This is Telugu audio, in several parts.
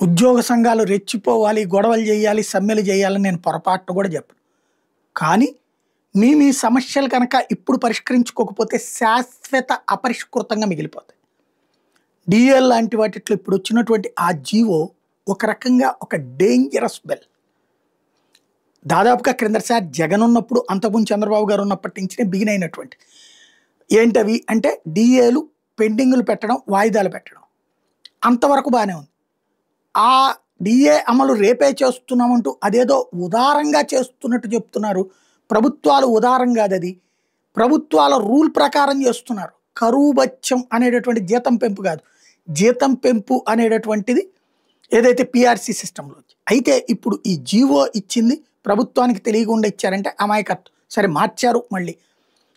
ఉద్యోగ సంఘాలు రెచ్చిపోవాలి, గొడవలు చేయాలి, సమ్మెలు చేయాలని నేను పొరపాటున కూడా చెప్పను. కానీ మీ సమస్యలు కనుక ఇప్పుడు పరిష్కరించుకోకపోతే శాశ్వత అపరిష్కృతంగా మిగిలిపోతాయి. డిఎల్ లాంటి వాటిట్లో ఇప్పుడు వచ్చినటువంటి ఆ జీవో ఒక రకంగా ఒక డేంజరస్ బెల్. దాదాపుగా క్రిందసారి జగన్ ఉన్నప్పుడు, అంతకుముందు చంద్రబాబు గారు ఉన్నప్పటి నుంచినే బిగిన్ అయినటువంటి ఏంటవి అంటే డిఏలు పెండింగులు పెట్టడం, వాయిదాలు పెట్టడం. అంతవరకు బాగానే ఉంది. ఆ డిఏ అమలు రేపే చేస్తున్నామంటూ అదేదో ఉదారంగా చేస్తున్నట్టు చెప్తున్నారు. ప్రభుత్వాలు ఉదారం కాదు, అది ప్రభుత్వాల రూల్ ప్రకారం చేస్తున్నారు. కరువు బత్యం అనేటటువంటి జీతం పెంపు కాదు, జీతం పెంపు అనేటటువంటిది ఏదైతే పిఆర్సీ సిస్టంలో అయితే ఇప్పుడు ఈ జీవో ఇచ్చింది ప్రభుత్వానికి తెలియకుండా ఇచ్చారంటే అమాయకత్వం. సరే మార్చారు మళ్ళీ.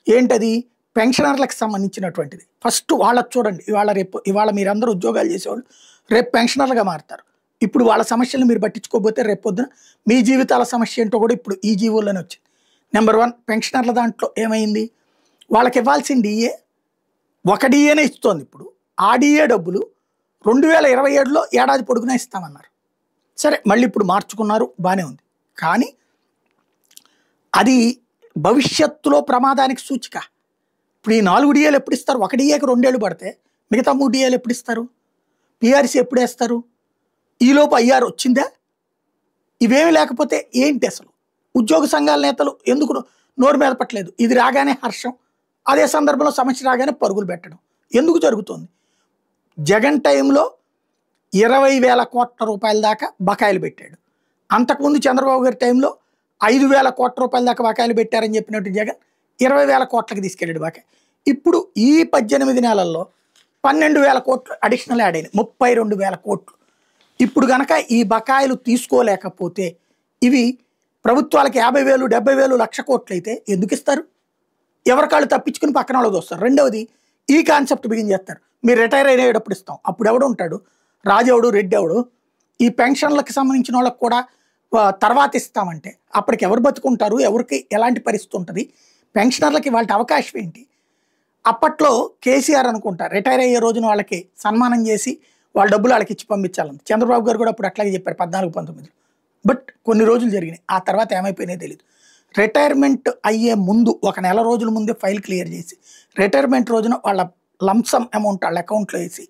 ఏంటది? పెన్షనర్లకు సంబంధించినటువంటిది. ఫస్ట్ వాళ్ళకి చూడండి, ఇవాళ మీరందరూ ఉద్యోగాలు చేసేవాళ్ళు రేపు పెన్షనర్లుగా మారుతారు. ఇప్పుడు వాళ్ళ సమస్యలు మీరు పట్టించుకోకపోతే రేపు పొద్దున మీ జీవితాల సమస్య ఏంటో కూడా ఇప్పుడు ఈ జీవోలోనే వచ్చింది. నెంబర్ 1, పెన్షనర్ల దాంట్లో ఏమైంది? వాళ్ళకి ఇవ్వాల్సిన డిఏ ఒక డిఏనే ఇస్తోంది. ఇప్పుడు ఆ డిఏ డబ్బులు 2027లో ఏడాది పొడుగునా ఇస్తామన్నారు. సరే మళ్ళీ ఇప్పుడు మార్చుకున్నారు, బాగానే ఉంది. కానీ అది భవిష్యత్తులో ప్రమాదానికి సూచిక. ఇప్పుడు ఈ 4 డిఏలు ఎప్పుడు ఇస్తారు? ఒక డిఏకి 2 ఏళ్ళు పడితే మిగతా 3 డిఏలు ఎప్పుడు ఇస్తారు? పిఆర్సీ ఎప్పుడు వేస్తారు? ఈలోపు ఐఆర్ వచ్చిందా? ఇవేమి లేకపోతే ఏంటి అసలు? ఉద్యోగ సంఘాల నేతలు ఎందుకు నోరు మీద పట్టలేదు? ఇది రాగానే హర్షం, అదే సందర్భంలో సమస్య రాగానే పరుగులు పెట్టడం ఎందుకు జరుగుతుంది? జగన్ టైంలో 20,000 కోట్ల రూపాయల దాకా బకాయిలు పెట్టాడు. అంతకుముందు చంద్రబాబు గారి టైంలో 5,000 కోట్ల రూపాయల దాకా బకాయిలు పెట్టారని చెప్పినట్టు జగన్ 20,000 కోట్లకి తీసుకెళ్ళాడు బకాయి. ఇప్పుడు ఈ 18 నెలల్లో 12,000 కోట్లు అడిషనల్ యాడ్ అయినాయి, 32,000 కోట్లు. ఇప్పుడు కనుక ఈ బకాయిలు తీసుకోలేకపోతే ఇవి ప్రభుత్వాలకి 50,000, 70,000, 1,00,000 కోట్లు అయితే ఎందుకు ఇస్తారు? ఎవరికాళ్ళు తప్పించుకుని పక్కన వాళ్ళకి వస్తారు. రెండవది, ఈ కాన్సెప్ట్ బిగిన్ చేస్తారు, మీరు రిటైర్ అయ్యేటప్పుడు ఇస్తాం. అప్పుడు ఎవడు ఉంటాడు? రాజెవడు, రెడ్డి ఎవడు? ఈ పెన్షన్లకు సంబంధించిన వాళ్ళకి కూడా తర్వాత ఇస్తామంటే అప్పటికి ఎవరు బతుకుంటారు? ఎవరికి ఎలాంటి పరిస్థితి ఉంటుంది? పెన్షనర్లకి వాళ్ళ అవకాశం ఏంటి? అప్పట్లో కేసీఆర్ అనుకుంటారు రిటైర్ అయ్యే రోజున వాళ్ళకి సన్మానం చేసి వాళ్ళ డబ్బులు వాళ్ళకి ఇచ్చి పంపించాలని. చంద్రబాబు గారు కూడా అప్పుడు అట్లాగే చెప్పారు 14-19. బట్ కొన్ని రోజులు జరిగినాయి, ఆ తర్వాత ఏమైపోయినాయో తెలియదు. రిటైర్మెంట్ అయ్యే ముందు ఒక నెల రోజుల ముందే ఫైల్ క్లియర్ చేసి రిటైర్మెంట్ రోజున వాళ్ళ లంసమ్ అమౌంట్ వాళ్ళ అకౌంట్లో వేసి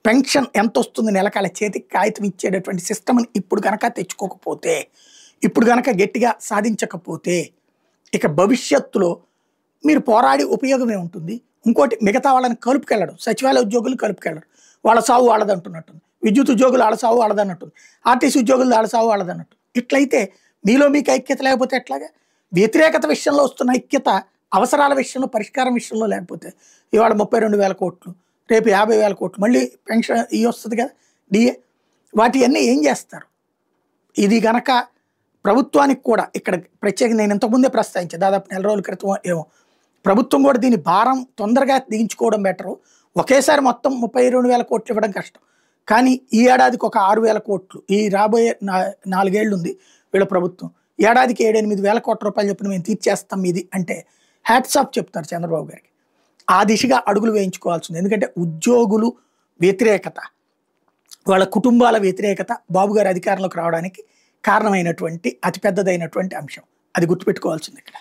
పెన్షన్ ఎంత వస్తుంది నెలకి వాళ్ళ చేతికి కాగితం ఇచ్చేటటువంటి సిస్టమ్ని ఇప్పుడు కనుక తెచ్చుకోకపోతే, ఇప్పుడు కనుక గట్టిగా సాధించకపోతే ఇక భవిష్యత్తులో మీరు పోరాడి ఉపయోగమే ఉంటుంది. ఇంకోటి, మిగతా వాళ్ళని కలుపుకెళ్ళడం. సచివాలయ ఉద్యోగులు కలుపుకెళ్ళడం, వాళ్ళ సావు వాళ్ళదంటున్నట్టుంది. విద్యుత్ ఉద్యోగులు వాళ్ళ సావు వాళ్ళదన్నట్టుంది. ఆర్టీసీ ఉద్యోగులు వాళ్ళ సావు వాళ్ళదన్నట్టు. ఇట్లయితే మీలో మీకు ఐక్యత లేకపోతే ఎట్లాగా? వ్యతిరేకత విషయంలో వస్తున్న ఐక్యత అవసరాల విషయంలో, పరిష్కారం విషయంలో లేకపోతే ఇవాళ 32,000 కోట్లు, రేపు 50,000 కోట్లు, మళ్ళీ పెన్షన్ ఇవి వస్తుంది కదా డిఏ. వాటి అన్నీ ఏం చేస్తారు? ఇది గనక ప్రభుత్వానికి కూడా ఇక్కడ ప్రత్యేకంగా నేను ఇంతకుముందే ప్రస్తావించాను, దాదాపు నెల రోజుల క్రితం ఏమో, ప్రభుత్వం కూడా దీని భారం తొందరగా దించుకోవడం బెటరు. ఒకేసారి మొత్తం 32,000 కోట్లు ఇవ్వడం కష్టం. కానీ ఈ ఏడాదికి ఒక 6,000 కోట్లు, ఈ రాబోయే 4 ఏళ్ళు ఉంది వీళ్ళ ప్రభుత్వం, ఏడాదికి 7-8,000 కోట్ల రూపాయలు చెప్పిన మేము తీర్చేస్తాం ఇది అంటే హ్యాట్స్ ఆఫ్ చెప్తారు చంద్రబాబు గారికి. ఆ దిశగా అడుగులు వేయించుకోవాల్సింది. ఎందుకంటే ఉద్యోగులు వ్యతిరేకత, వాళ్ళ కుటుంబాల వ్యతిరేకత బాబు గారి అధికారంలోకి రావడానికి కారణమైనటువంటి అతిపెద్దదైనటువంటి అంశం. అది గుర్తుపెట్టుకోవాల్సింది ఇక్కడ.